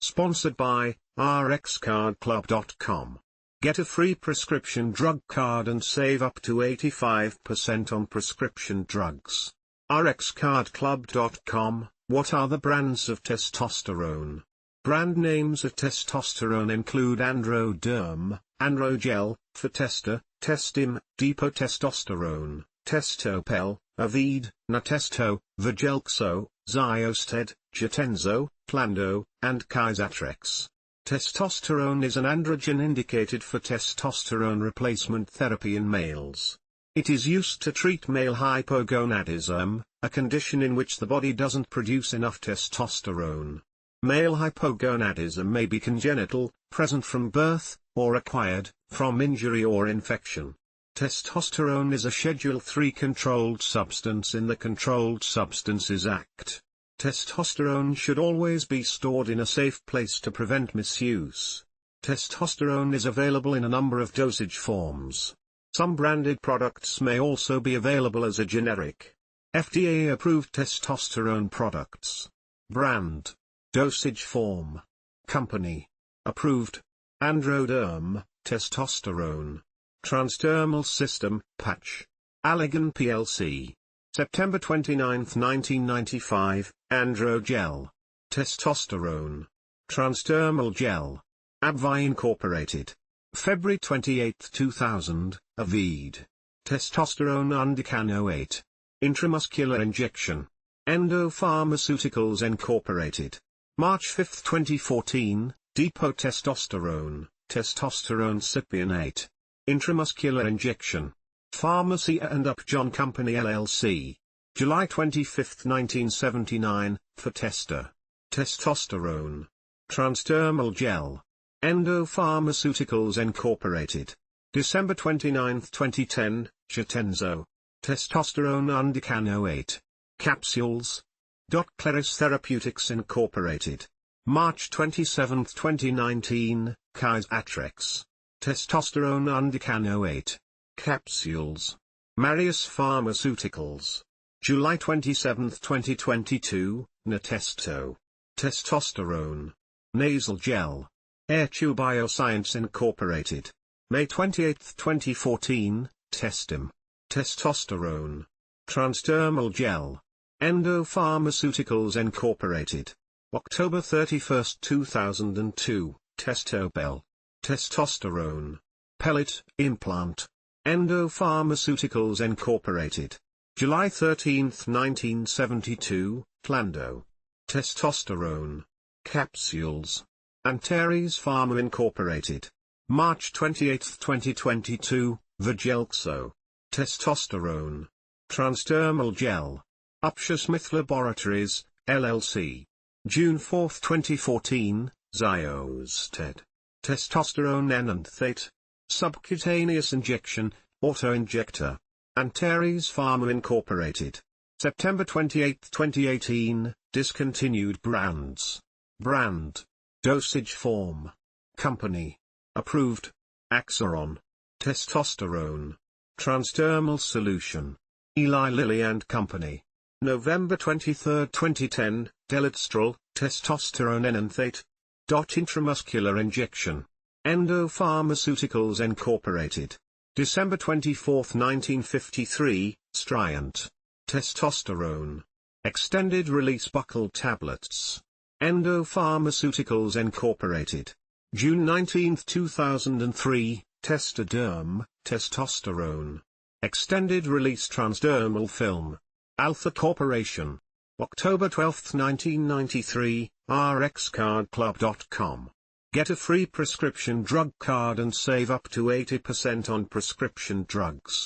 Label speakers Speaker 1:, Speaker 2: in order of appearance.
Speaker 1: Sponsored by RxCardClub.com. Get a free prescription drug card and save up to 85% on prescription drugs. RxCardClub.com. What are the brands of testosterone? Brand names of testosterone include Androderm, AndroGel, Fortesta, Testim, DepoTestosterone, Testopel, Aveed, Natesto, Vogelxo, Xyosted, Jatenzo, Tlando, and Kyzatrextestosterone. Testosterone is an androgen indicated for testosterone replacement therapy in males. It is used to treat male hypogonadism, a condition in which the body doesn't produce enough testosterone. Male hypogonadism may be congenital, present from birth, or acquired, from injury or infection. Testosterone is a Schedule III controlled substance in the Controlled Substances Act. Testosterone should always be stored in a safe place to prevent misuse. Testosterone is available in a number of dosage forms. Some branded products may also be available as a generic. FDA-approved testosterone products. Brand. Dosage form. Company. Approved. Androderm, testosterone. Transdermal system, patch. Allergan plc. September 29, 1995, AndroGel. Testosterone. Transdermal gel. AbbVie Inc. February 28, 2000, Aveed. Testosterone undecanoate. Intramuscular injection. Endo Pharmaceuticals Inc. March 5, 2014, DepoTestosterone, testosterone cypionate. Intramuscular injection. Pharmacia and Upjohn Company LLC. July 25, 1979, Fortesta. Testosterone. Transdermal gel. Endo Pharmaceuticals Inc. December 29, 2010, Jatenzo. Testosterone undecanoate. Capsules. Claris Therapeutics Inc. March 27, 2019, KyzatrexTestosterone. Testosterone undecanoate. Capsules. Marius Pharmaceuticals. July 27, 2022, Natesto. Testosterone. Nasal gel. AirChew Bioscience Inc. May 28, 2014, Testim. Testosterone. Transdermal gel. Endo Pharmaceuticals Inc. October 31, 2002, Testopel. Testosterone. Pellet, implant. Endo Pharmaceuticals Inc. July 13, 1972, Tlando. Testosterone. Capsules. Antares Pharma Inc. March 28, 2022, Vogelxo. Testosterone. Transdermal gel. Upjohn Laboratories, LLC. June 4, 2014, Xyosted. Testosterone enanthate. Subcutaneous injection, auto-injector. Antares Pharma Inc. September 28, 2018, discontinued brands. Brand. Dosage form. Company. Approved. Axeron. Testosterone. Transdermal solution. Eli Lilly and Company. November 23, 2010, Delestrol, testosterone enanthate. Intramuscular injection. Endo Pharmaceuticals Inc. December 24, 1953, Striant. Testosterone. Extended release buccal tablets. Endo Pharmaceuticals Inc. June 19, 2003, Testoderm, testosterone. Extended release transdermal film. ALZA Corporation. October 12, 1993, RxCardClub.com. Get a free prescription drug card and save up to 80% on prescription drugs.